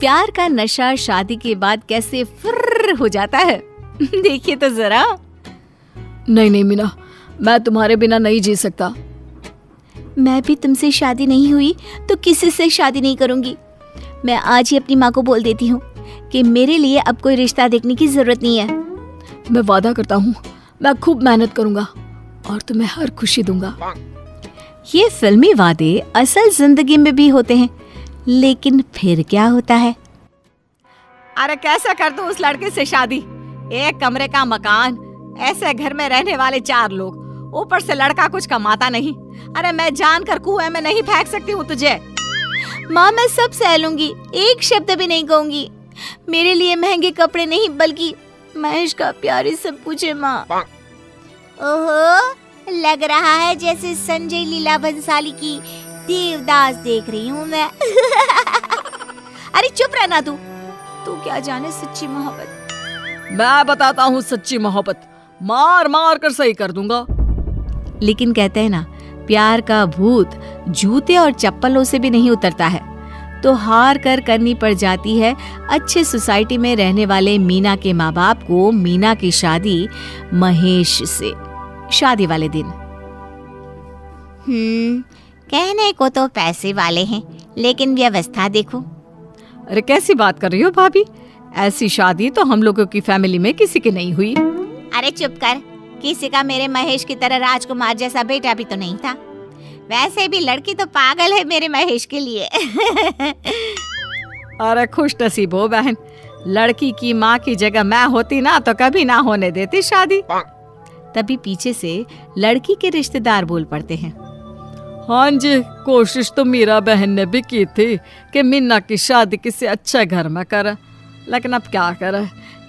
प्यार का नशा शादी के बाद कैसे फुर्र हो जाता है। देखिए तो जरा। नहीं नहीं मीना, मैं तुम्हारे बिना नहीं जी सकता। मैं भी तुमसे शादी नहीं हुई तो किसी से शादी नहीं करूंगी। मैं आज ही अपनी माँ को बोल देती हूँ कि मेरे लिए अब कोई रिश्ता देखने की जरूरत नहीं है। मैं वादा करता हूँ, मैं खूब मेहनत करूंगा और तुम्हें हर खुशी दूंगा। ये फिल्मी वादे असल जिंदगी में भी होते हैं, लेकिन फिर क्या होता है? अरे कैसे कर दूं उस लड़के से शादी? एक कमरे का मकान, ऐसे घर में रहने वाले 4 लोग, ऊपर से लड़का कुछ कमाता नहीं। अरे मैं जानकर कुएं में नहीं फेंक सकती हूँ तुझे। माँ मैं सब सह लूंगी, एक शब्द भी नहीं कहूंगी। मेरे लिए महंगे कपड़े नहीं बल्कि महेश का प्यार ही सब कुछ है माँ। ओहो, लग रहा है जैसे संजय लीला भंसाली की देवदास देख रही हूँ मैं। अरे चुप रहना तू क्या जाने सच्ची मोहब्बत। मैं बताता हूँ सच्ची मोहब्बत, मार मार कर सही कर दूंगा। लेकिन कहते हैं ना, प्यार का भूत जूते और चप्पलों से भी नहीं उतरता है। तो हार कर करनी पड़ जाती है अच्छे सोसाइटी में रहने वाले मीना के माँ बाप को मीना की शादी महेश से। शादी वाले दिन कहने को तो पैसे वाले हैं, लेकिन व्यवस्था देखो। अरे कैसी बात कर रही हो भाभी? ऐसी शादी तो हम लोगों की फैमिली में किसी की नहीं हुई। अरे चुप कर, किसी का मेरे महेश की तरह राजकुमार जैसा बेटा भी तो नहीं था। वैसे भी लड़की तो पागल है मेरे महेश के लिए। अरे खुश नसीब हो बहन, लड़की की माँ की जगह मैं होती ना तो कभी ना होने देती शादी। तभी पीछे से लड़की के रिश्तेदार बोल पड़ते हैं। हाँ जी, कोशिश तो मीरा बहन ने भी की थी कि मीना की शादी किसी अच्छे घर में करे, लेकिन अब क्या करे,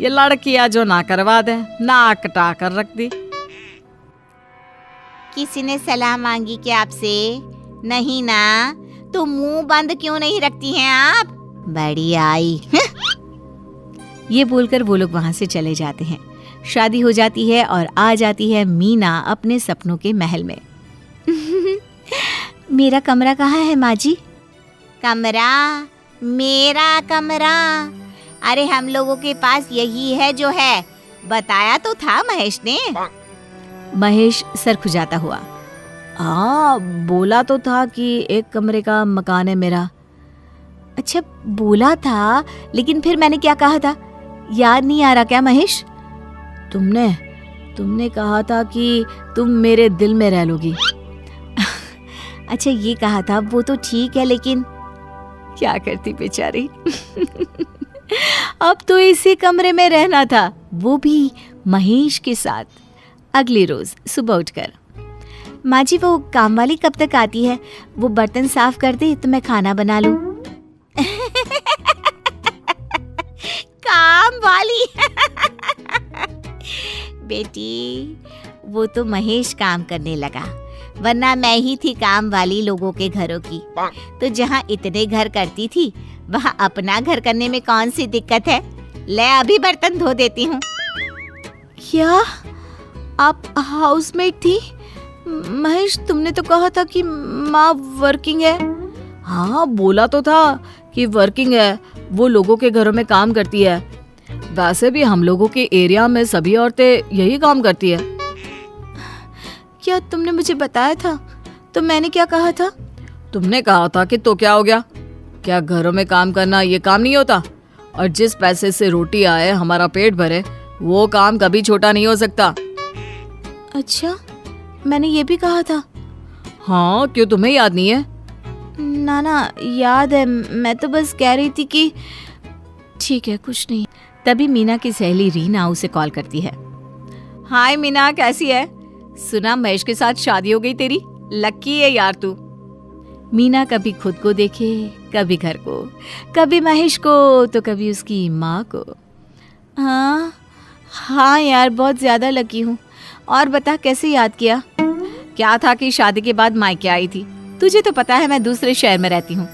ये लड़कियां जो ना करवा दे, नाक कटा कर रख दी। किसी ने सलाह मांगी क्या आपसे? नहीं ना, तो मुंह बंद क्यों नहीं रखती हैं आप? बड़ी आई। ये बोलकर वो लोग वहां से चले जाते हैं। शादी हो जाती है और आ जाती है मीना अपने सपनों के महल में। मेरा कमरा कहाँ है माँ जी? कमरा? मेरा कमरा? अरे हम लोगों के पास यही है जो है, बताया तो था महेश ने। महेश सर खुजाता हुआ। हाँ, बोला तो था कि एक कमरे का मकान है मेरा। अच्छा बोला था, लेकिन फिर मैंने क्या कहा था याद नहीं आ रहा क्या महेश? तुमने कहा था कि तुम मेरे दिल में रह लोगी। अच्छा ये कहा था, वो तो ठीक है, लेकिन क्या करती बेचारी। अब तो इसी कमरे में रहना था, वो भी महेश के साथ। अगली रोज सुबह उठकर, माँ जी वो काम वाली कब तक आती है? वो बर्तन साफ कर दे तो मैं खाना बना लूं। काम वाली? बेटी वो तो महेश काम करने लगा, वरना मैं ही थी काम वाली लोगों के घरों की। तो जहाँ इतने घर करती थी, वहाँ अपना घर करने में कौन सी दिक्कत है? ले अभी बर्तन धो देती हूँ। क्या आप हाउसमेट थी? महेश तुमने तो कहा था कि माँ वर्किंग है। हाँ बोला तो था कि वर्किंग है, वो लोगों के घरों में काम करती है। वैसे भी हम लोगों के एरिया में सभी औरतें यही काम करती है। क्या तुमने मुझे बताया था? तो मैंने क्या कहा था? तुमने कहा था कि तो क्या हो गया, क्या घरों में काम करना ये काम नहीं होता? और जिस पैसे से रोटी आए, हमारा पेट भरे, वो काम कभी छोटा नहीं हो सकता। अच्छा, मैंने ये भी कहा था। हाँ, क्यों तुम्हें याद नहीं है? ना याद है, मैं तो बस कह रही थी कि ठीक है कुछ नहीं। तभी मीना की सहेली रीना उसे कॉल करती है। हाय मीना, कैसी है? सुना महेश के साथ शादी हो गई तेरी, लक्की है यार तू। मीना कभी खुद को देखे, कभी घर को, कभी महेश को, तो कभी उसकी माँ को। हाँ यार, बहुत ज्यादा लकी हूँ। और बता कैसे याद किया? क्या था कि शादी के बाद मायके आई थी, तुझे तो पता है मैं दूसरे शहर में रहती हूँ,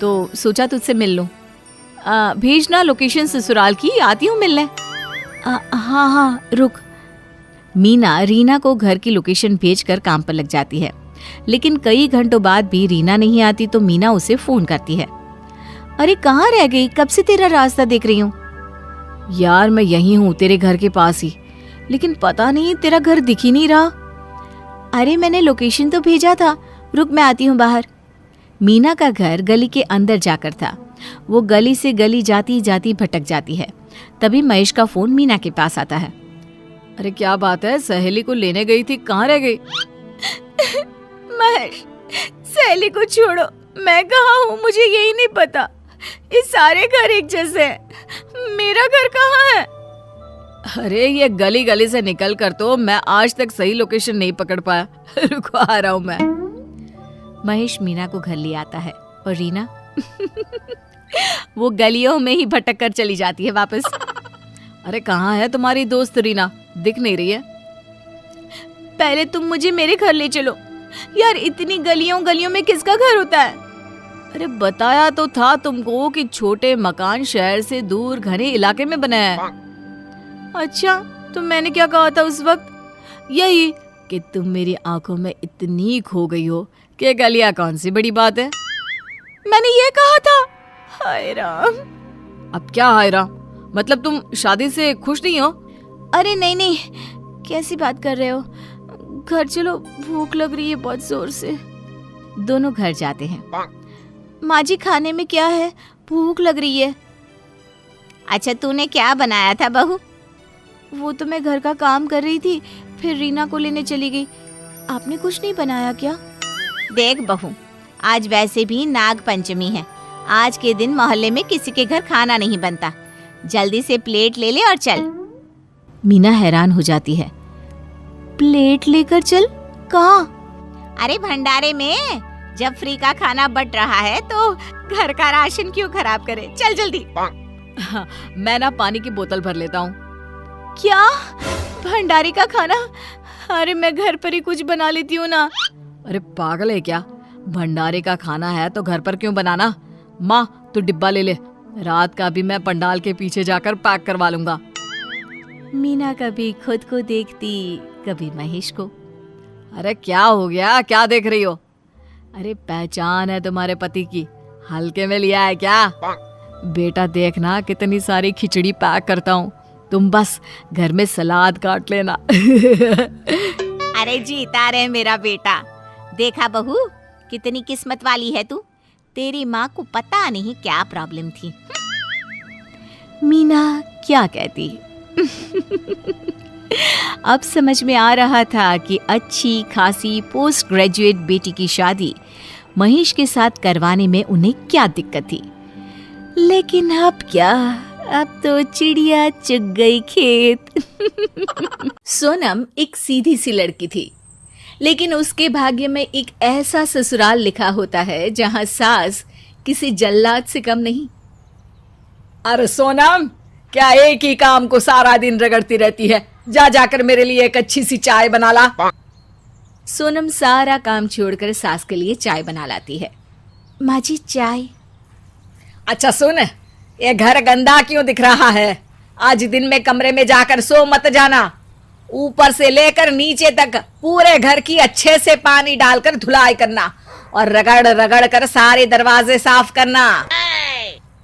तो सोचा तुझसे मिल लूँ। भेजना लोकेशन ससुराल की, आती हूँ मिलने। हाँ रुक। मीना रीना को घर की लोकेशन भेजकर काम पर लग जाती है, लेकिन कई घंटों बाद भी रीना नहीं आती तो मीना उसे फोन करती है। अरे कहाँ रह गई? कब से तेरा रास्ता देख रही हूँ। यार मैं यहीं हूँ, तेरे घर के पास ही, लेकिन पता नहीं तेरा घर दिख ही नहीं रहा। अरे मैंने लोकेशन तो भेजा था, रुक मैं आती हूँ बाहर। मीना का घर गली के अंदर जाकर था। वो गली से गली जाती जाती भटक जाती है। तभी महेश का फोन मीना के पास आता है। अरे क्या बात है, सहेली को लेने गई थी, कहाँ रह गई? महेश, सहेली को छोड़ो, मैं कहाँ हूँ मुझे यही नहीं पता। ये सारे घर एक जैसे हैं, मेरा घर कहाँ है? अरे ये गली गली से निकल कर तो मैं आज तक सही लोकेशन नहीं पकड़ पाया। रुको आ रहा हूँ मैं। महेश मीना को घर ले आता है और रीना वो गलियों में ही भटक कर चली जाती है वापस। अरे कहाँ है तुम्हारी दोस्त रीना, दिख नहीं रही है। पहले तुम मुझे मेरे घर ले चलो यार, इतनी गलियों गलियों में किसका घर होता है? अरे बताया तो था तुमको कि छोटे मकान शहर से दूर घने इलाके में बना है। अच्छा, तो मैंने क्या कहा था उस वक्त? यही कि तुम मेरी आंखों में इतनी खो गई हो कि गलियां कौन सी बड़ी बात है। मैंने ये कहा था? हाय राम। अब क्या हाय राम, मतलब तुम शादी से खुश नहीं हो? अरे नहीं नहीं, कैसी बात कर रहे हो? घर चलो, भूख लग रही है बहुत जोर से। दोनों घर जाते हैं। माँ जी खाने में क्या है? भूख लग रही है। अच्छा तूने क्या बनाया था बहू? वो तो मैं घर का काम कर रही थी, फिर रीना को लेने चली गई। आपने कुछ नहीं बनाया क्या? देख बहू, आज वैसे भी नाग पंचमी है। आज के दिन मोहल्ले में किसी के घर खाना नहीं बनता। जल्दी से प्लेट ले ले और चल। मीना हैरान हो जाती है। प्लेट लेकर चल? कहाँ? अरे भंडारे में। जब फ्री का खाना बट रहा है तो घर का राशन क्यों खराब करे? चल जल्दी। मैं ना पानी की बोतल भर लेता हूँ। क्या? भंडारे का खाना? अरे मैं घर पर ही कुछ बना लेती हूँ ना। अरे पागल है क्या? भंडारे का खाना है तो घर पर क्यों बनाना? माँ तू डिब्बा ले ले, रात का भी मैं पंडाल के पीछे जाकर पैक करवा लूंगा। मीना कभी खुद को देखती, कभी महेश को। अरे क्या हो गया, क्या देख रही हो? अरे पहचान है तुम्हारे पति की, हल्के में लिया है क्या? बेटा देखना कितनी सारी खिचड़ी पैक करता हूँ, तुम बस घर में सलाद काट लेना। अरे जीता रहे मेरा बेटा। देखा बहू, कितनी किस्मत वाली है तू। तेरी माँ को पता नहीं क्या प्रॉब्लम थी। मीना क्या कहती? अब समझ में आ रहा था कि अच्छी खासी पोस्ट ग्रेजुएट बेटी की शादी महेश के साथ करवाने में उन्हें क्या दिक्कत थी। लेकिन अब क्या, अब तो चिड़िया चुग गई खेत। सोनम एक सीधी सी लड़की थी, लेकिन उसके भाग्य में एक ऐसा ससुराल लिखा होता है जहां सास किसी जल्लाद से कम नहीं। अरे सोनम, क्या एक ही काम को सारा दिन रगड़ती रहती है? जा जाकर मेरे लिए एक अच्छी सी चाय बना ला। सोनम सारा काम छोड़कर सास के लिए चाय बना लाती है। माँ जी चाय। अच्छा सुन, ये घर गंदा क्यों दिख रहा है? आज दिन में कमरे में जाकर सो मत जाना। ऊपर से लेकर नीचे तक पूरे घर की अच्छे से पानी डालकर धुलाई करना और रगड़ रगड़ कर सारे दरवाजे साफ करना।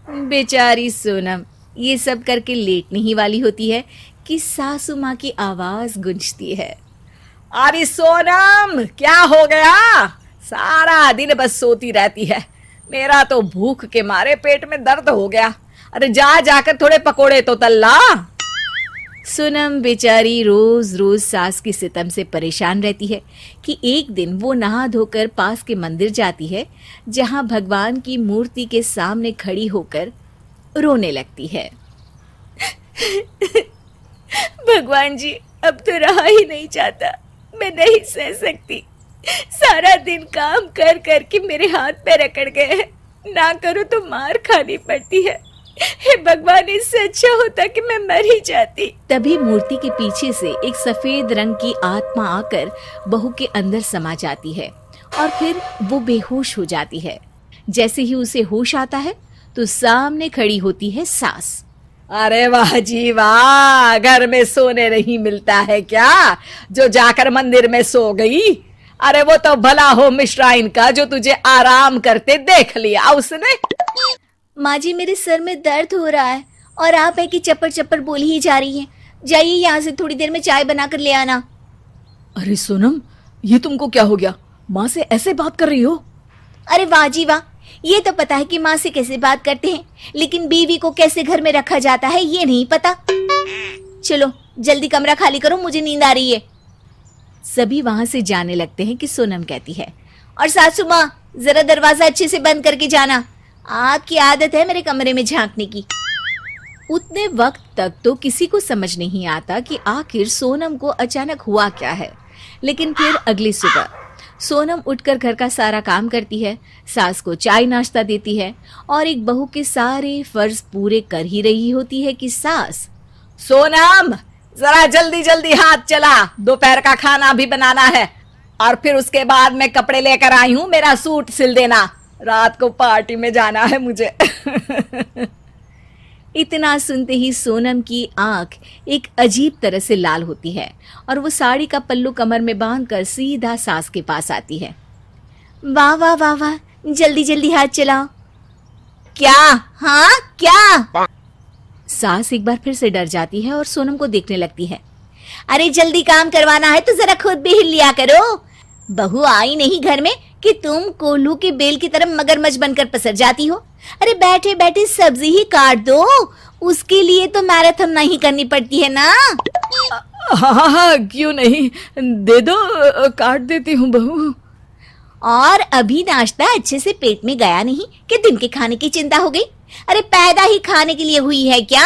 बेचारी सोनम ये सब करके लेटने ही वाली होती है कि सासू माँ की आवाज गूंजती है। अरे सोनम, क्या हो गया? सारा दिन बस सोती रहती है। मेरा तो भूख के मारे पेट में दर्द हो गया। अरे जा जाकर थोड़े पकोड़े तो तल ला। सोनम बेचारी रोज रोज सास की सितम से परेशान रहती है कि एक दिन वो नहा धोकर पास के मंदिर जाती है, जहां भगवान की मूर्ति के सामने खड़ी होकर रोने लगती है। भगवान जी, अब तो रहा ही नहीं जाता, मैं नहीं सह सकती। सारा दिन काम कर कर के मेरे हाथ पैर अकड़ गए हैं, ना करूं तो मार खानी पड़ती है। हे भगवान, इससे अच्छा होता कि मैं मर ही जाती। तभी मूर्ति के पीछे से एक सफेद रंग की आत्मा आकर बहू के अंदर समा जाती है और फिर वो बेहोश हो जाती है। जैसे ही उसे होश आता है तो सामने खड़ी होती है सास। अरे वाह जी वाह, घर में सोने नहीं मिलता है क्या जो जाकर मंदिर में सो गई? अरे वो तो भला हो मिश्राइन का जो तुझे आराम करते देख लिया उसने। माँ जी, मेरे सर में दर्द हो रहा है और आप है कि चप्पड़ चप्पड़ बोली ही जा रही हैं। जाइए यहाँ से, थोड़ी देर में चाय बना कर ले आना। अरे सोनम, ये तुमको क्या हो गया? माँ से ऐसे बात कर रही हो? अरे वाह जी वाह, ये तो पता है कि माँ से कैसे बात करते हैं, लेकिन बीवी को कैसे घर में रखा जाता है ये नहीं पता। चलो जल्दी कमरा खाली करो, मुझे नींद आ रही है। सभी वहां से जाने लगते हैं कि सोनम कहती है, और सासू माँ जरा दरवाजा अच्छे से बंद करके जाना, आपकी आदत है मेरे कमरे में झांकने की। उतने वक्त तक तो किसी को समझ नहीं आता कि आखिर सोनम को अचानक हुआ क्या है, लेकिन फिर अगली सुबह सोनम उठकर घर का सारा काम करती है, सास को चाय नाश्ता देती है और एक बहू के सारे फर्ज पूरे कर ही रही होती है कि सास, सोनम जरा जल्दी जल्दी हाथ चला, दोपहर का खाना भी बनाना है और फिर उसके बाद मैं कपड़े लेकर आई हूँ, मेरा सूट सिल देना, रात को पार्टी में जाना है मुझे। इतना सुनते ही सोनम की आंख एक अजीब तरह से लाल होती है और वो साड़ी का पल्लू कमर में बांधकर सीधा सास के पास आती है। वाह वाह वाह वाह, जल्दी जल्दी हाथ चलाओ। क्या? हाँ क्या? सास एक बार फिर से डर जाती है और सोनम को देखने लगती है। अरे जल्दी काम करवाना है तो जरा खुद भी हिल लिया करो। बहू आई नहीं घर में कि तुम कोल्हू के बेल की तरह मगरमच्छ बनकर पसर जाती हो। अरे बैठे बैठे सब्जी ही काट दो, उसके लिए तो मैराथन नहीं करनी पड़ती है ना। हाँ हाँ क्यों नहीं, दे दो, काट देती हूँ बहू। और अभी नाश्ता अच्छे से पेट में गया नहीं कि दिन के खाने की चिंता हो गई। अरे पैदा ही खाने के लिए हुई है क्या?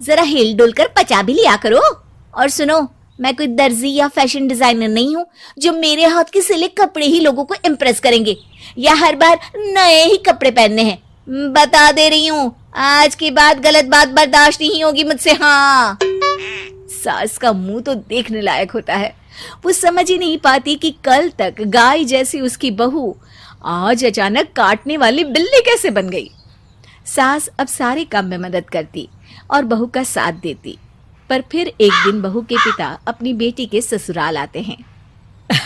जरा हिल डुल कर पचा भी लिया करो। और सुनो, मैं कोई दर्जी या फैशन डिजाइनर नहीं हूँ जो मेरे हाथ के सिले कपड़े ही लोगों को इम्प्रेस करेंगे या हर बार नए ही कपड़े पहनने हैं। बता दे रही हूँ, आज के बाद गलत बात बर्दाश्त नहीं होगी मुझसे। हाँ। सास का मुंह तो देखने लायक होता है। वो समझ ही नहीं पाती कि कल तक गाय जैसी उसकी बहू आज अचानक काटने वाली बिल्ली कैसे बन गई। सास अब सारे काम में मदद करती और बहू का साथ देती, पर फिर एक दिन बहू के पिता अपनी बेटी के ससुराल आते हैं।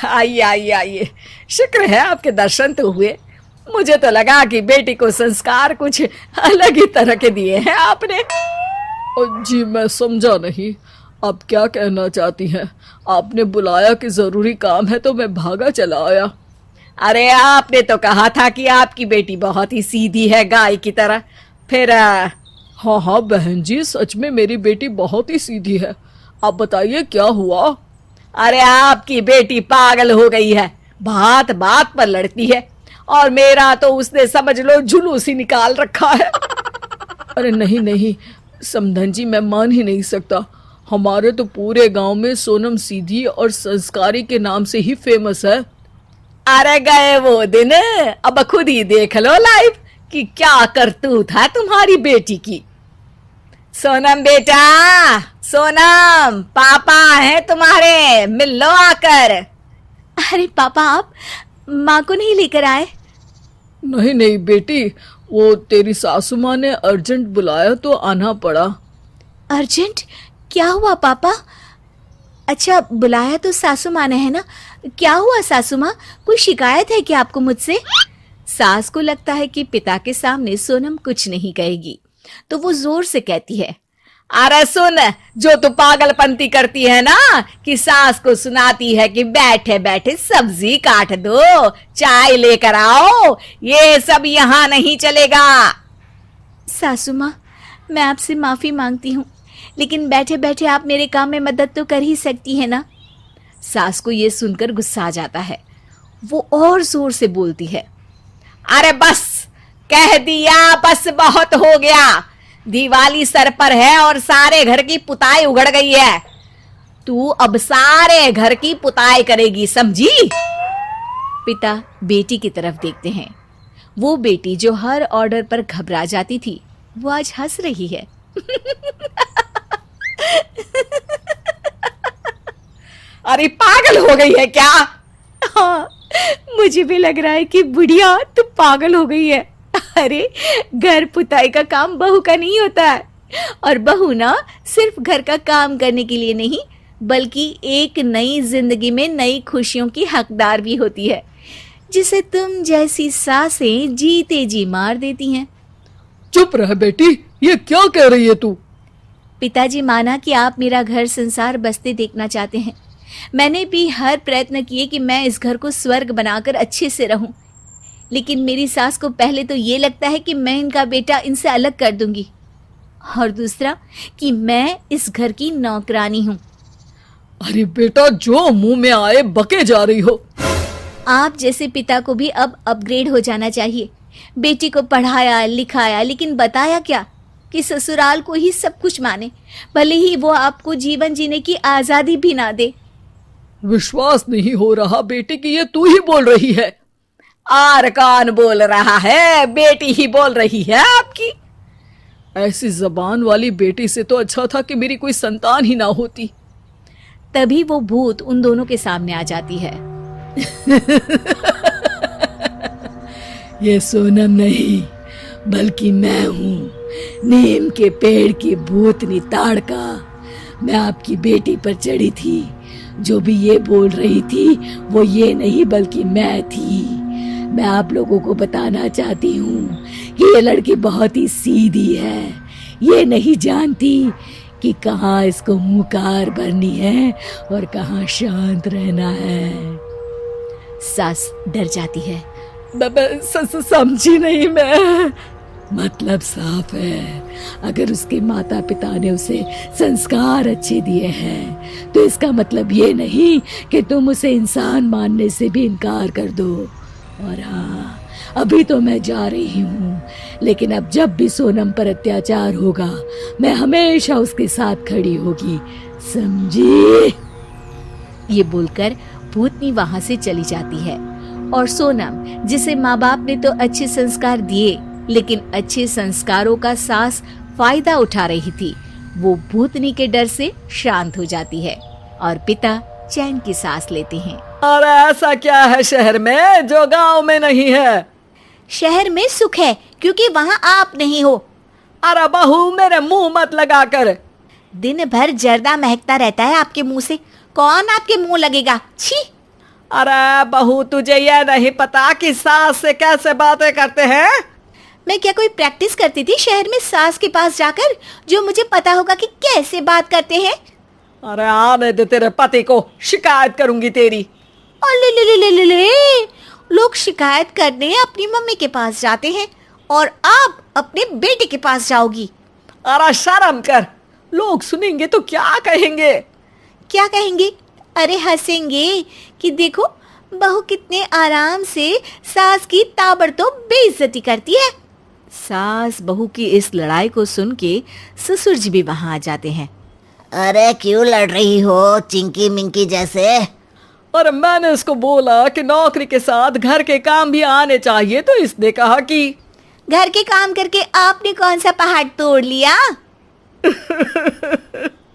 आइए आइए आइए, शुक्र है आपके दर्शन तो हुए। मुझे तो लगा कि बेटी को संस्कार कुछ अलग ही तरह के दिए हैं आपने। जी मैं समझा नहीं, आप क्या कहना चाहती हैं? आपने बुलाया कि जरूरी काम है तो मैं भागा चला आया। अरे आपने तो कहा था कि आपकी बेटी बहुत ही सीधी है, गाय की तरह। फिर हाँ हाँ बहन जी, सच में मेरी बेटी बहुत ही सीधी है। आप बताइए क्या हुआ? अरे आपकी बेटी पागल हो गई है, बात बात पर लड़ती है और मेरा तो उसने समझ लो जुलूस ही निकाल रखा है। अरे नहीं नहीं समधन जी, मैं मान ही नहीं सकता। हमारे तो पूरे गांव में सोनम सीधी और संस्कारी के नाम से ही फेमस है। अरे गए वो दिन, अब खुद ही देख लो लाइव कि क्या करतूत है तुम्हारी बेटी की। सोनम बेटा, सोनम पापा है तुम्हारे, मिल लो आकर। अरे पापा, आप माँ को नहीं लेकर आए? नहीं नहीं बेटी, वो तेरी सासू माँ ने अर्जेंट बुलाया तो आना पड़ा। अर्जेंट? क्या हुआ पापा? अच्छा बुलाया तो सासू माँ ने है ना, क्या हुआ सासू माँ? कोई शिकायत है क्या आपको मुझसे? सास को लगता है कि पिता के सामने सोनम कुछ नहीं कहेगी, तो वो जोर से कहती है, अरे सुन, जो तू पागलपंती करती है ना कि सास को सुनाती है कि बैठे बैठे सब्जी काट दो, चाय लेकर आओ, ये सब यहाँ नहीं चलेगा। सासू माँ, मैं आपसे माफी मांगती हूँ, लेकिन बैठे बैठे आप मेरे काम में मदद तो कर ही सकती है ना। सास को ये सुनकर गुस्सा आ जाता है, वो और जोर से बोलती है, अरे बस कह दिया, बस बहुत हो गया। दिवाली सर पर है और सारे घर की पुताई उगड़ गई है। तू अब सारे घर की पुताई करेगी, समझी? पिता बेटी की तरफ देखते हैं। वो बेटी जो हर ऑर्डर पर घबरा जाती थी, वो आज हंस रही है। अरे पागल हो गई है क्या? हाँ, मुझे भी लग रहा है कि बुढ़िया तू पागल हो गई है। अरे घर पुताई का काम बहू का नहीं होता है, और बहू ना सिर्फ घर का काम करने के लिए नहीं, बल्कि एक नई जिंदगी में नई खुशियों की हकदार भी होती है, जिसे तुम जैसी सासें जीते जी मार देती हैं। चुप रह बेटी, ये क्या कह रही है तू? पिताजी, माना कि आप मेरा घर संसार बसते देखना चाहते हैं। मैंने भी हर प्रयत्न किए कि मैं इस घर को स्वर्ग बनाकर अच्छे से रहूं, लेकिन मेरी सास को पहले तो ये लगता है कि मैं इनका बेटा इनसे अलग कर दूंगी, और दूसरा कि मैं इस घर की नौकरानी हूं। अरे बेटा, जो मुंह में आए बके जा रही हो। आप जैसे पिता को भी अब अपग्रेड हो जाना चाहिए। बेटी को पढ़ाया लिखाया, लेकिन बताया क्या कि ससुराल को ही सब कुछ माने, भले ही वो आपको जीवन जीने की आज़ादी भी ना दे। विश्वास नहीं हो रहा बेटे कि ये तू ही बोल रही है। और कौन बोल रहा है? बेटी ही बोल रही है आपकी। ऐसी जबान वाली बेटी से तो अच्छा था कि मेरी कोई संतान ही ना होती। तभी वो भूत उन दोनों के सामने आ जाती है। ये सोनम नहीं, बल्कि मैं हूँ, नीम के पेड़ की भूतनी ताड़का। मैं आपकी बेटी पर चढ़ी थी। जो भी ये बोल रही थी वो ये नहीं बल्कि मैं थी। मैं आप लोगों को बताना चाहती हूँ कि ये लड़की बहुत ही सीधी है। ये नहीं जानती कि कहाँ इसको मुकार भरनी है और कहाँ शांत रहना है। सास डर जाती है। समझी नहीं मैं। मतलब साफ है, अगर उसके माता पिता ने उसे संस्कार अच्छे दिए हैं तो इसका मतलब ये नहीं कि तुम उसे इंसान मानने से भी इनकार कर दो। और हाँ, अभी तो मैं जा रही हूँ, लेकिन अब जब भी सोनम पर अत्याचार होगा मैं हमेशा उसके साथ खड़ी होगी, समझी? ये बोलकर भूतनी वहां से चली जाती है और सोनम, जिसे माँ बाप ने तो अच्छे संस्कार दिए लेकिन अच्छे संस्कारों का सास फायदा उठा रही थी, वो भूतनी के डर से शांत हो जाती है और पिता चैन की सांस लेते हैं। और ऐसा क्या है शहर में जो गांव में नहीं है? शहर में सुख है क्योंकि वहाँ आप नहीं हो। अरे बहू, मेरे मुंह मत लगा कर। दिन भर जर्दा महकता रहता है आपके मुंह से, कौन आपके मुंह लगेगा? छी! अरे बहू, तुझे यह नहीं पता कि सास से कैसे बातें करते हैं? मैं क्या कोई प्रैक्टिस करती थी शहर में सास के पास जाकर, जो मुझे पता होगा कि कैसे बात करते हैं? अरे आने दे, तेरे पति को शिकायत करूंगी तेरी। ले ले ले ले ले ले, लोग शिकायत करने अपनी मम्मी के पास जाते हैं और आप अपने बेटे के पास जाओगी। अरे शर्म कर, लोग सुनेंगे तो क्या कहेंगे? क्या कहेंगे? अरे हंसेंगे कि देखो बहू कितने आराम से सास की ताबड़तोड़ बेइज्जती करती है। सास बहू की इस लड़ाई को सुन के ससुर जी भी वहां आ जाते हैं। अरे क्यों लड़ रही हो चिंकी मिंकी जैसे? और मैंने उसको बोला कि नौकरी के साथ घर के काम भी आने चाहिए, तो इसने कहा कि घर के काम करके आपने कौन सा पहाड़ तोड़ लिया?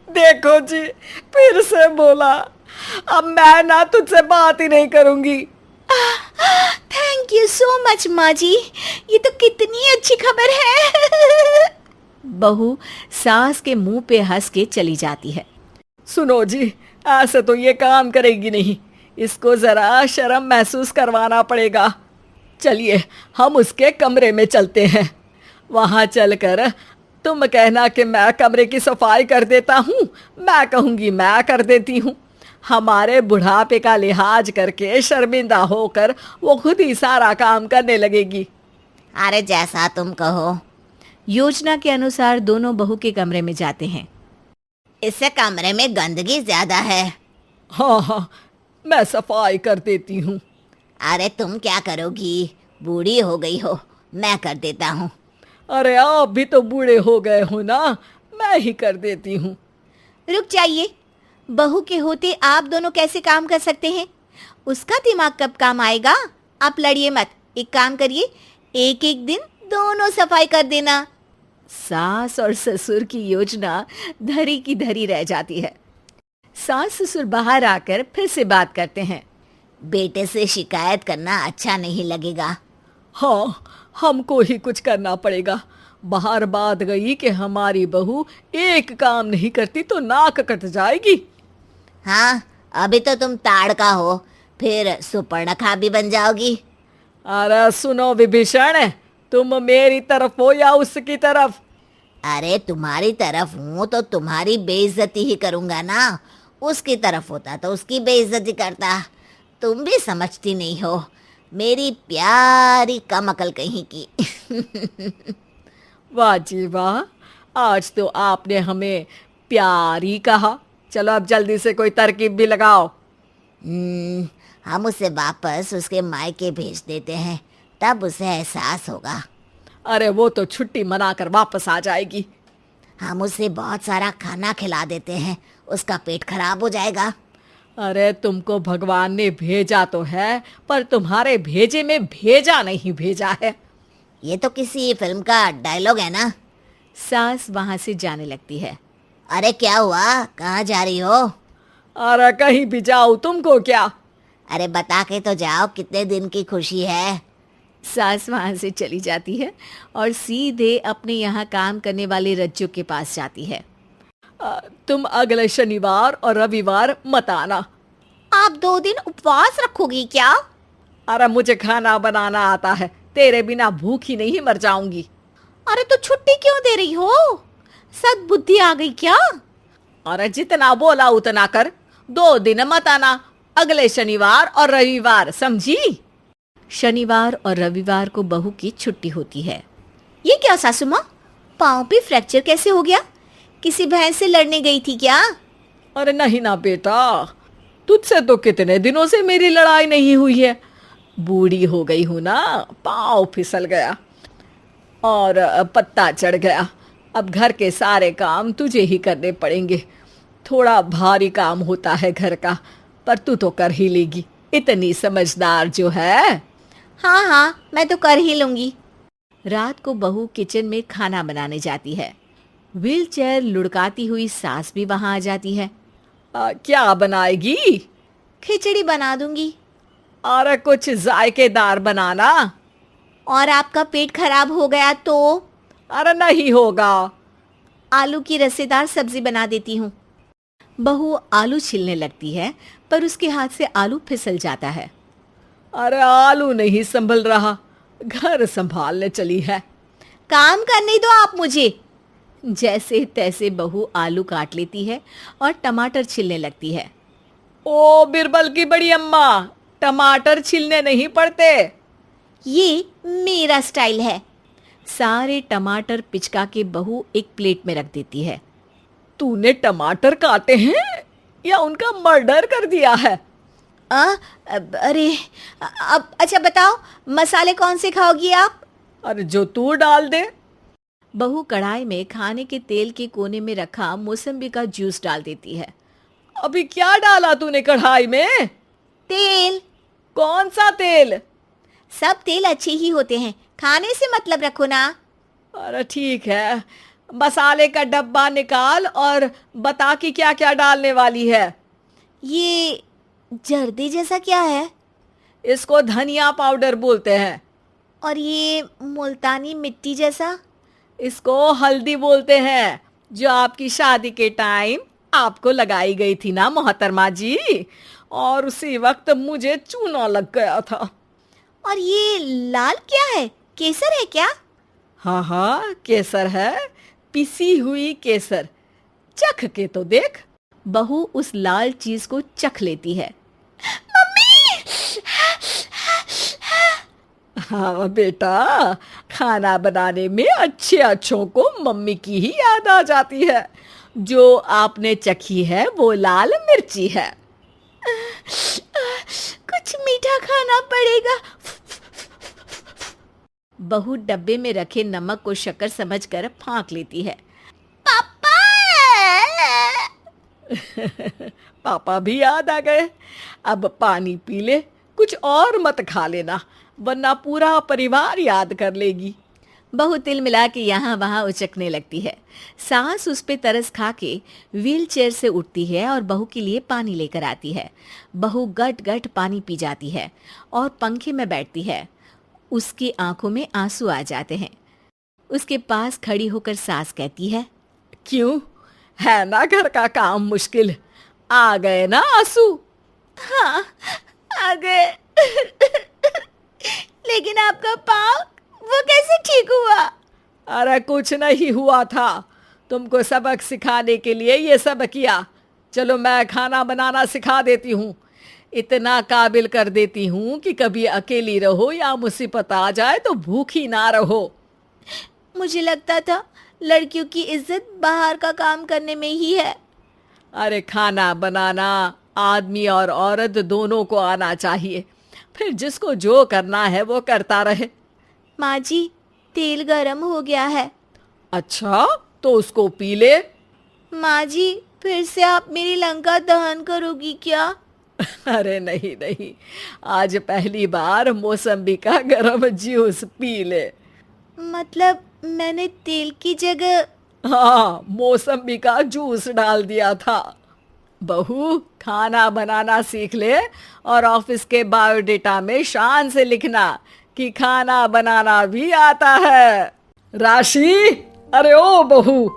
देखो जी, फिर से बोला। अब मैं ना तुझसे बात ही नहीं करूंगी। थैंक यू सो मच माँ जी, ये तो कितनी अच्छी खबर है। बहू सास के मुंह पे हंस के चली जाती है। सुनो जी, ऐसे तो ये काम करेगी नहीं, इसको जरा शर्म महसूस करवाना पड़ेगा। चलिए हम उसके कमरे में चलते हैं। वहां चलकर तुम कहना कि मैं कमरे की सफाई कर देता हूँ, मैं कहूँगी मैं कर देती हूँ। हमारे बुढ़ापे का लिहाज करके शर्मिंदा होकर वो खुद ही सारा काम करने लगेगी। अरे जैसा तुम कहो। योजना के अनुसार दोनों बहू के कमरे में जाते हैं। इससे कमरे में गंदगी ज्यादा है। हाँ हाँ, मैं सफाई कर देती हूँ। अरे तुम क्या करोगी, बूढ़ी हो गई हो, मैं कर देता हूँ। अरे आप भी तो बूढ़े हो गए हो ना, मैं ही कर देती हूँ। रुक जाइए, बहू के होते आप दोनों कैसे काम कर सकते हैं? उसका दिमाग कब काम आएगा? आप लड़िए मत, एक काम करिए, एक एक दिन दोनों सफाई कर देना। सास और ससुर की योजना धरी की धरी रह जाती है। सास ससुर बाहर आकर फिर से बात करते हैं। बेटे से शिकायत करना अच्छा नहीं लगेगा। हाँ, हमको ही कुछ करना पड़ेगा। बाहर बात गई कि हमारी बहू एक काम नहीं करती तो नाक कट जाएगी। हाँ, अभी तो तुम ताड़का हो, फिर सुपर्णखा भी बन जाओगी। अरे सुनो विभीषण, तुम मेरी तरफ हो या उसकी तरफ? अरे तुम्हारी तरफ हूँ तो तुम्हारी बेइज्जती ही करूंगा ना। उसकी तरफ होता तो उसकी बेइज्जती करता। तुम भी समझती नहीं हो, मेरी प्यारी कम अकल कहीं की। वाह जी वाह, आज तो आपने हमें प्यारी कहा। चलो अब जल्दी से कोई तरकीब भी लगाओ। हम उसे वापस उसके मायके भेज देते हैं, तब उसे एहसास होगा। अरे वो तो छुट्टी मनाकर वापस आ जाएगी। हम उसे बहुत सारा खाना खिला देते हैं, उसका पेट खराब हो जाएगा। अरे तुमको भगवान ने भेजा तो है, पर तुम्हारे भेजे में भेजा नहीं भेजा है। ये तो किसी फिल्म का डायलॉग है ना। सास वहां से जाने लगती है। अरे क्या हुआ, कहाँ जा रही हो? अरे कहीं भी जाओ, तुमको क्या? अरे बता के तो जाओ, कितने दिन की खुशी है। सास वहां से चली जाती है और सीधे अपने यहाँ काम करने वाले रज्जू के पास जाती है। तुम अगले शनिवार और रविवार मत आना। आप 2 दिन उपवास रखोगी क्या? अरे मुझे खाना बनाना आता है, तेरे बिना भूखी नहीं मर जाऊंगी। अरे तो छुट्टी क्यों दे रही हो? सद्बुद्धि आ गई क्या? अरे जितना बोला उतना कर, 2 दिन मत आना, अगले शनिवार और रविवार, समझी? शनिवार और रविवार को बहू की छुट्टी होती है। ये क्या सासू माँ, पाँव पे फ्रैक्चर कैसे हो गया? किसी भैंस से लड़ने गई थी क्या? अरे नहीं ना बेटा, तुझसे तो कितने दिनों से मेरी लड़ाई नहीं हुई है। बूढ़ी हो गई हूं ना, पाँव फिसल गया और पत्ता चढ़ गया। अब घर के सारे काम तुझे ही करने पड़ेंगे। थोड़ा भारी काम होता है घर का, पर तू तो कर ही लेगी, इतनी समझदार जो है। हाँ हाँ, मैं तो कर ही लूंगी। रात को बहू किचन में खाना बनाने जाती है। व्हील चेयर लुढ़काती हुई सास भी वहां आ जाती है। क्या बनाएगी? खिचड़ी बना दूंगी। अरे कुछ जायकेदार बनाना। और आपका पेट खराब हो गया तो? अरे नहीं होगा। आलू की रसेदार सब्जी बना देती हूँ। बहू आलू छीलने लगती है, पर उसके हाथ से आलू फिसल जाता है। अरे आलू नहीं संभल रहा, घर संभालने चली है। काम करने दो आप मुझे। जैसे तैसे बहू आलू काट लेती है और टमाटर छीलने लगती है। ओ बिरबल की बड़ी अम्मा, टमाटर छीलने नहीं पड़ते। ये मेरा स्टाइल है। सारे टमाटर पिचका के बहू एक प्लेट में रख देती है। तूने टमाटर काटे हैं या उनका मर्डर कर दिया है? अरे अब अच्छा बताओ, मसाले कौन से खाओगी आप? अरे जो तू डाल दे। बहू कढ़ाई में खाने के तेल के कोने में रखा मौसम्बी का जूस डाल देती है। अभी क्या डाला तूने कढ़ाई में? तेल। कौन सा तेल? सब तेल अच्छे ही होते हैं, खाने से मतलब रखो ना। अरे ठीक है, मसाले का डब्बा निकाल और बता कि क्या क्या डालने वाली है। ये जर्दे जैसा क्या है? इसको धनिया पाउडर बोलते हैं। और ये मुल्तानी मिट्टी जैसा? इसको हल्दी बोलते हैं, जो आपकी शादी के टाइम आपको लगाई गई थी ना मोहतरमा जी, और उसी वक्त मुझे चूना लग गया था। और ये लाल क्या है, केसर है क्या? हाँ हाँ केसर है, पिसी हुई केसर। चख के तो देख। बहू उस लाल चीज को चख लेती है। हाँ बेटा, खाना बनाने में अच्छे अच्छों को मम्मी की ही याद आ जाती है। जो आपने चखी है वो लाल मिर्ची है। कुछ मीठा खाना पड़ेगा। बहू डब्बे में रखे नमक को शक्कर समझकर फांक लेती है। पापा! पापा भी याद आ गए। अब पानी पी ले, कुछ और मत खा लेना, वरना पूरा परिवार याद कर लेगी। बहू तिल मिला के यहाँ वहाँ उचकने लगती है। सास उस पे तरस खा के व्हील चेयर से उठती है और बहू के लिए पानी लेकर आती है। बहू गट गट पानी पी जाती है और पंखे में बैठती है। उसकी आंखों में आंसू आ जाते हैं। उसके पास खड़ी होकर सास कहती है, क्यों है ना घर का काम मुश्किल, आ गए ना आंसू? हाँ आ गए। लेकिन आपका पाँव वो कैसे ठीक हुआ? अरे कुछ नहीं हुआ था, तुमको सबक सिखाने के लिए ये सब किया। चलो मैं खाना बनाना सिखा देती हूँ, इतना काबिल कर देती हूँ कि कभी अकेली रहो या मुसीबत आ जाए तो भूखी ना रहो। मुझे लगता था लड़कियों की इज्जत बाहर का काम करने में ही है। अरे खाना बनाना आदमी और औरत दोनों को आना चाहिए, फिर जिसको जो करना है वो करता रहे। माँ जी, तेल गरम हो गया है। अच्छा तो उसको पी ले। माँ जी, फिर से आप मेरी लंका दहन करोगी क्या? अरे नहीं नहीं, आज पहली बार मौसम्बी का गरम जूस पी ले। मतलब मैंने तेल की जगह? हाँ, मौसम्बी का जूस डाल दिया था। बहू, खाना बनाना सीख ले और ऑफिस के बायोडेटा में शान से लिखना कि खाना बनाना भी आता है। राशि, अरे ओ बहू,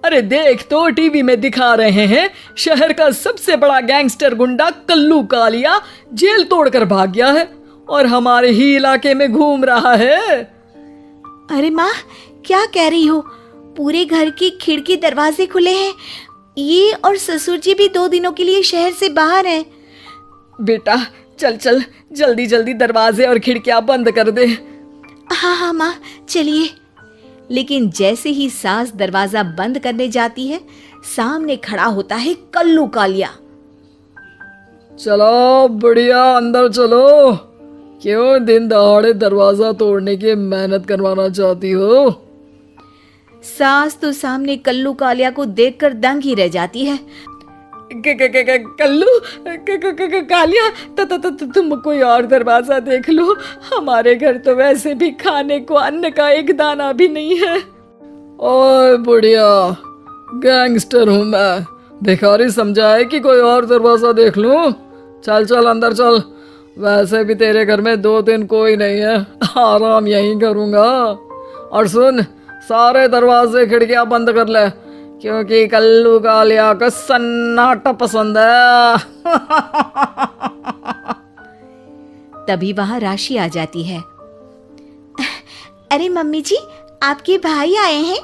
अरे देख तो टीवी में दिखा रहे हैं शहर का सबसे बड़ा गैंगस्टर गुंडा कल्लू कालिया जेल तोड़कर भाग गया है और हमारे ही इलाके में घूम रहा है। अरे माँ, क्या कह रही हो? पूरे घर की खिड़की दरवाजे खुले हैं। ये और ससुर जी भी 2 दिनों के लिए शहर से बाहर हैं। बेटा चल चल, जल्दी जल्दी दरवाजे और खिड़कियां बंद कर दे। हाँ हाँ माँ, चलिए। लेकिन जैसे ही सास दरवाजा बंद करने जाती है, सामने खड़ा होता है कल्लू कालिया। चलो बढ़िया, अंदर चलो। क्यों दिन दहाड़े दरवाजा तोड़ने की मेहनत करवाना चाहती हो? सास तो सामने कल्लू कालिया को देखकर दंग ही रह जाती है। कल्लू कालिया, तुम कोई और दरवाजा देख लो, हमारे घर तो वैसे भी खाने को अन्न का एक दाना भी नहीं है। ओए बुढ़िया, गैंगस्टर हूँ मैं, भिखारी समझा है कि कोई और दरवाजा देख लूं? चल चल अंदर चल, वैसे भी तेरे घर में 2 दिन कोई नहीं है, आराम यहीं करूँगा। और सुन, सारे दरवाजे खिड़कियां बंद कर ले, क्योंकि कल्लू कालिया को सन्नाटा पसंद है। तभी वहां राशि आ जाती है। अरे मम्मी जी, आपके भाई आए हैं।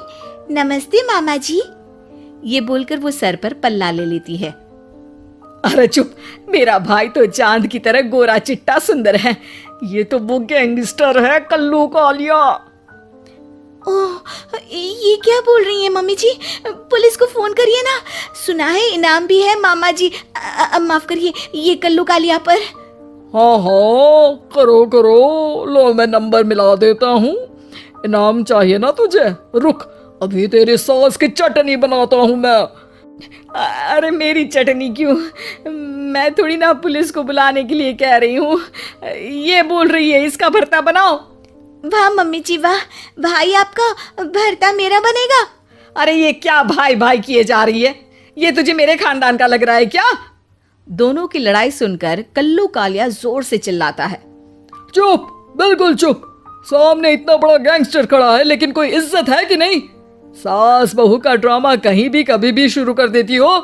नमस्ते मामा जी। ये बोलकर वो सर पर पल्ला ले लेती है। अरे चुप, मेरा भाई तो चांद की तरह गोरा चिट्टा सुंदर है, ये तो वो गैंगस्टर है कल्लू कालिया। ओह, ये क्या बोल रही हैं मम्मी जी? पुलिस को फोन करिए ना, सुना है इनाम भी है मामा जी, माफ करिए, ये कल्लू कालिया पर। हाँ हाँ, करो करो, लो मैं नंबर मिला देता हूँ। इनाम चाहिए ना तुझे? रुक, अभी तेरी सॉस की चटनी बनाता हूँ मैं। अरे मेरी चटनी क्यों? मैं थोड़ी ना पुलिस को बुलाने के लिए कह रही हूँ, ये बोल रही है इसका भरता बनाओ। वाह मम्मी जी वाह, भाई आपका भरता मेरा बनेगा। अरे ये क्या भाई भाई किए जा रही है? ये तुझे मेरे खानदान का लग रहा है क्या? दोनों की लड़ाई सुनकर कल्लू कालिया जोर से चिल्लाता है। चुप, बिल्कुल चुप, सामने इतना बड़ा गैंगस्टर खड़ा है लेकिन कोई इज्जत है कि नहीं? सास बहू का ड्रामा कहीं भी कभी भी शुरू कर देती हो।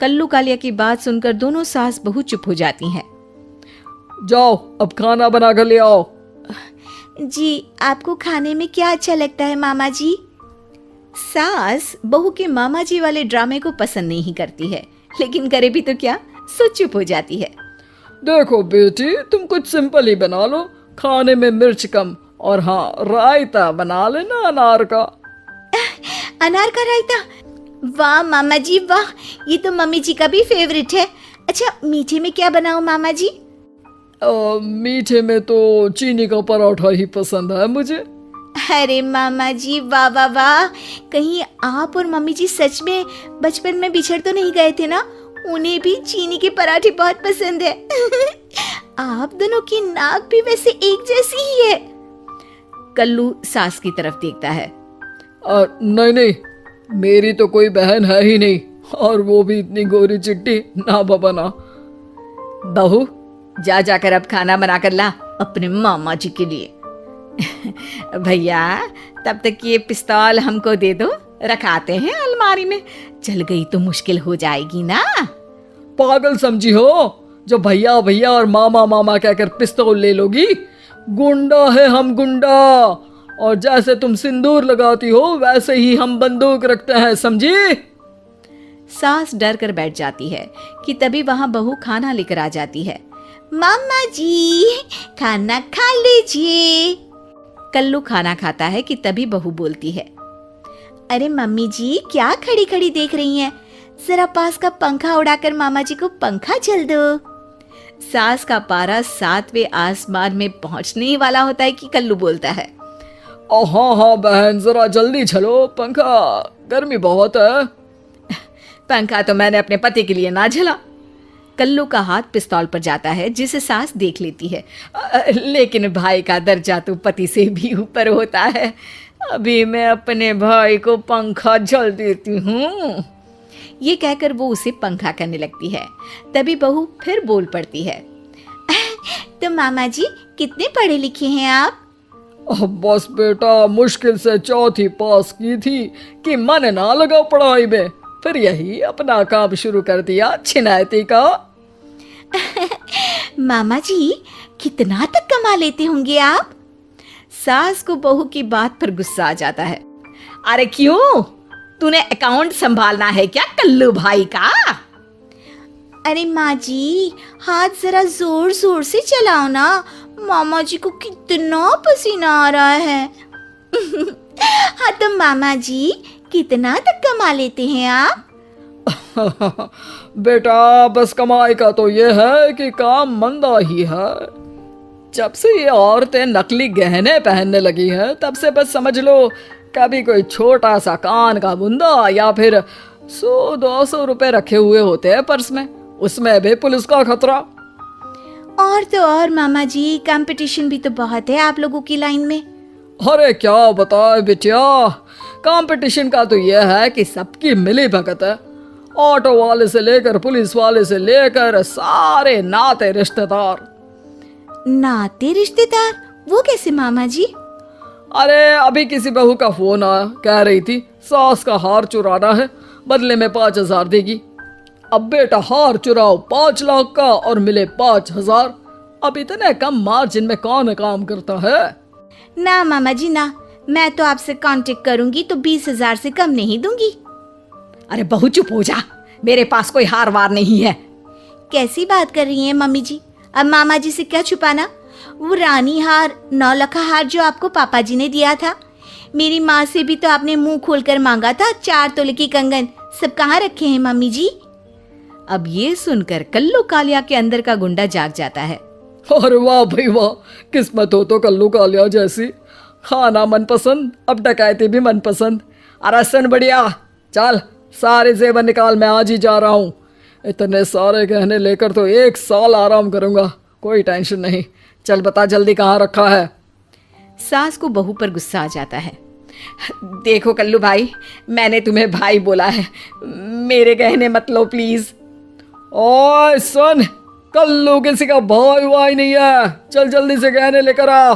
कल्लू कालिया की बात सुनकर दोनों सास बहू चुप हो जाती हैं। जाओ अब खाना बना कर ले आओ। जी, आपको खाने में क्या अच्छा लगता है मामा जी? सास बहू के मामा जी वाले ड्रामे को पसंद नहीं करती है, लेकिन करे भी तो क्या, सो चुप हो जाती है। देखो बेटी, तुम कुछ सिंपल ही बना लो, खाने में मिर्च कम, और हाँ रायता बना लेना अनार का। अनार का रायता? वाह मामा जी वाह, ये तो मम्मी जी का भी फेवरेट है। अच्छा, मीठे में क्या बनाऊं मामा जी? मीठे में तो चीनी का पराठा ही पसंद है मुझे। अरे मामा जी वाह वाह वाह, कहीं आप और मम्मी जी सच में बचपन में बिछड़ तो नहीं गए थे ना? उन्हें भी चीनी के पराठे बहुत पसंद है। आप दोनों की नाक भी वैसे एक जैसी ही है। कल्लू सास की तरफ देखता है। नहीं नहीं, मेरी तो कोई बहन है ही नहीं, और वो भी इतनी गोरी चिट्टी, ना बाबा ना। बहू, जा जाकर अब खाना बना कर ला अपने मामा जी के लिए। भैया, तब तक ये पिस्तौल हमको दे दो, रखाते हैं अलमारी में, जल गई तो मुश्किल हो जाएगी ना। पागल समझी हो जो भैया भैया और मामा मामा कहकर पिस्तौल ले लोगी? गुंडा है हम, गुंडा। और जैसे तुम सिंदूर लगाती हो वैसे ही हम बंदूक रखते हैं, समझी? सास डर कर बैठ जाती है कि तभी वहां बहू खाना लेकर आ जाती है। मामा जी, खाना खा लीजिए। कल्लू खाना खाता है कि तभी बहू बोलती है, अरे मम्मी जी, क्या खड़ी खड़ी देख रही हैं? जरा पास का पंखा उड़ाकर मामा जी को पंखा झल दो। सास का पारा 7वें आसमान में पहुंचने ही वाला होता है कि कल्लू बोलता है, हाँ हाँ बहन, जरा जल्दी चलो, पंखा, गर्मी बहुत है। पंखा तो मैंने अपने पति के लिए ना झला। कल्लू का हाथ पिस्तौल पर जाता है जिसे सास देख लेती है। लेकिन भाई का दर्जा तो पति से भी ऊपर होता है। अभी मैं अपने भाई को पंखा झल देती हूँ। ये कहकर वो उसे पंखा करने लगती है। तभी बहू फिर बोल पड़ती है, तो मामा जी कितने पढ़े लिखे हैं आप? बस बेटा, मुश्किल से 4वीं पास की थी कि मन ना लगा पढ़ाई में, फिर यही अपना काम शुरू कर दिया छिनैती का। मामा जी कितना तक कमा लेते होंगे आप? सास को बहू की बात पर गुस्सा आ जाता है। अरे क्यों, तूने अकाउंट संभालना है क्या कल्लू भाई का? अरे माँ जी, हाथ जरा जोर जोर से चलाओ ना, मामा जी को कितना पसीना आ रहा है। हाँ तो मामा जी कितना तक कमा लेते हैं आप? बेटा, बस कमाई का तो ये है कि काम मंदा ही है। जब से ये औरतें नकली गहने पहनने लगी हैं, तब से बस समझ लो कभी कोई छोटा सा कान का बुंदा या फिर 100-200 रुपए रखे हुए होते हैं पर्स में, उसमें भी पुलिस का खतरा। और तो और मामा जी, कंपटीशन भी तो बहुत है आप लोगों की लाइन में। अरे क्या बताए बिटिया, कंपटीशन का तो यह है कि सबकी मिली भगत है। ऑटो वाले से लेकर पुलिस वाले से लेकर सारे नाते रिश्तेदार। नाते रिश्तेदार? वो कैसे मामा जी? अरे अभी किसी बहू का फोन आया, कह रही थी सास का हार चुराना है, बदले में 5,000 देगी। अब बेटा, हार चुराओ 5 लाख का और मिले 5,000। अब इतने कम मार्जिन में कौन काम करता है? ना मामा जी ना, मैं तो आपसे कांटेक्ट करूंगी तो 20,000 से कम नहीं दूंगी। अरे बहू चुप हो जा, मेरे पास कोई हार वार नहीं है। कैसी बात कर रही हैं मम्मी जी? अब मामा जी से क्या छुपाना? वो रानी हार, 9 लखा हार जो आपको पापा जी ने दिया था, मेरी माँ से भी तो आपने मुंह खोलकर मांगा था 4 तोले की कंगन, सब कहाँ रखे हैं मम्मी जी? अब ये सुनकर कल्लू कालिया के अंदर का गुंडा जाग जाता है। अरे वाह भाई वाह, किस्मत हो तो कल्लू कालिया जैसी। खाना मनपसंद, अब डकैती भी मनपसंद। अरे सुन बढ़िया, चल सारे जेवर निकाल, मैं आज ही जा रहा हूँ। इतने सारे गहने लेकर तो 1 साल आराम करूंगा, कोई टेंशन नहीं। चल बता जल्दी कहाँ रखा है। सास को बहू पर गुस्सा आ जाता है। देखो कल्लू भाई, मैंने तुम्हें भाई बोला है, मेरे गहने मत लो प्लीज। ओए सुन, कल्लू किसी का भाई वाई नहीं है, चल जल्दी से गहने लेकर आ।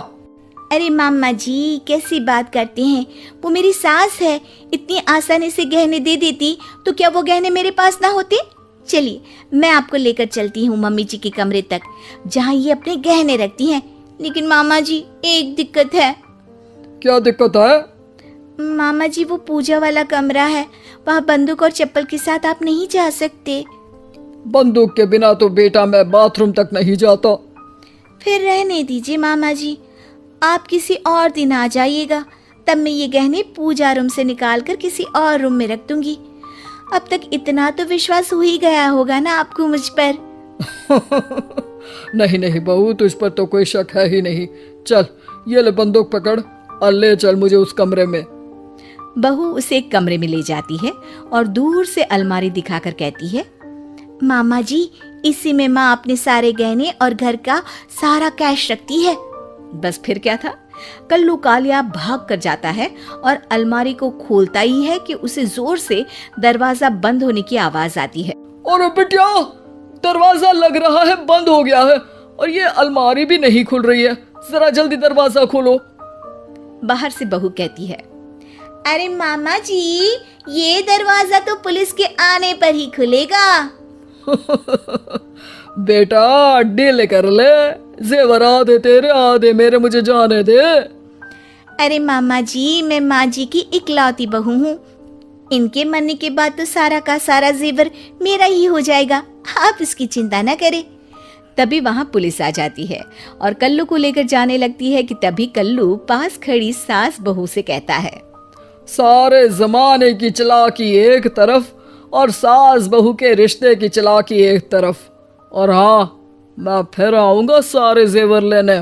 अरे मामा जी कैसी बात करते हैं, वो मेरी सास है, इतनी आसानी से गहने दे देती तो क्या वो गहने मेरे पास ना होते? चलिए मैं आपको लेकर चलती हूँ मम्मी जी के कमरे तक, जहाँ ये अपने गहने रखती हैं। लेकिन मामा जी एक दिक्कत है। क्या दिक्कत है? मामा जी वो पूजा वाला कमरा है, वहाँ बंदूक और चप्पल के साथ आप नहीं जा सकते। बंदूक के बिना तो बेटा मैं बाथरूम तक नहीं जाता। फिर रहने दीजिए मामा जी, आप किसी और दिन आ जाइएगा, तब मैं ये गहने पूजा रूम से निकाल कर किसी और रूम में रख दूंगी। अब तक इतना तो विश्वास हो ही गया होगा ना आपको मुझ पर। नहीं नहीं बहू, तुझ पर तो कोई शक है ही नहीं। चल ये ले बंदूक पकड़ और ले चल मुझे उस कमरे में। बहू उसे एक कमरे में ले जाती है और दूर से अलमारी दिखाकर कहती है, मामा जी इसी में माँ अपने सारे गहने और घर का सारा कैश रखती है। बस फिर क्या था, कल्लू कालिया भाग कर जाता है और अलमारी को खोलता ही है कि उसे जोर से दरवाजा बंद होने की आवाज आती है। और बिटिया, दरवाजा लग रहा है बंद हो गया है और ये अलमारी भी नहीं खुल रही है, जरा जल्दी दरवाजा खोलो। बाहर से बहू कहती है, अरे मामा जी ये दरवाजा तो पुलिस के आने पर ही खुलेगा। बेटा डील कर ले, जेवर आधे तेरे आधे मेरे, मुझे जाने दे। अरे मामा जी, मैं माँ जी की इकलौती बहू हूँ। इनके मरने के बाद तो सारा का सारा जेवर मेरा ही हो जाएगा, आप इसकी चिंता न करें। तभी वहां पुलिस आ जाती है और कल्लू को लेकर जाने लगती है कि तभी कल्लू पास खड़ी सास बहू से कहता है, सारे जमाने की चालाकी एक तरफ और सास बहू के रिश्ते की चालाकी एक तरफ, और हाँ, मैं फिर आऊंगा सारे जेवर लेने।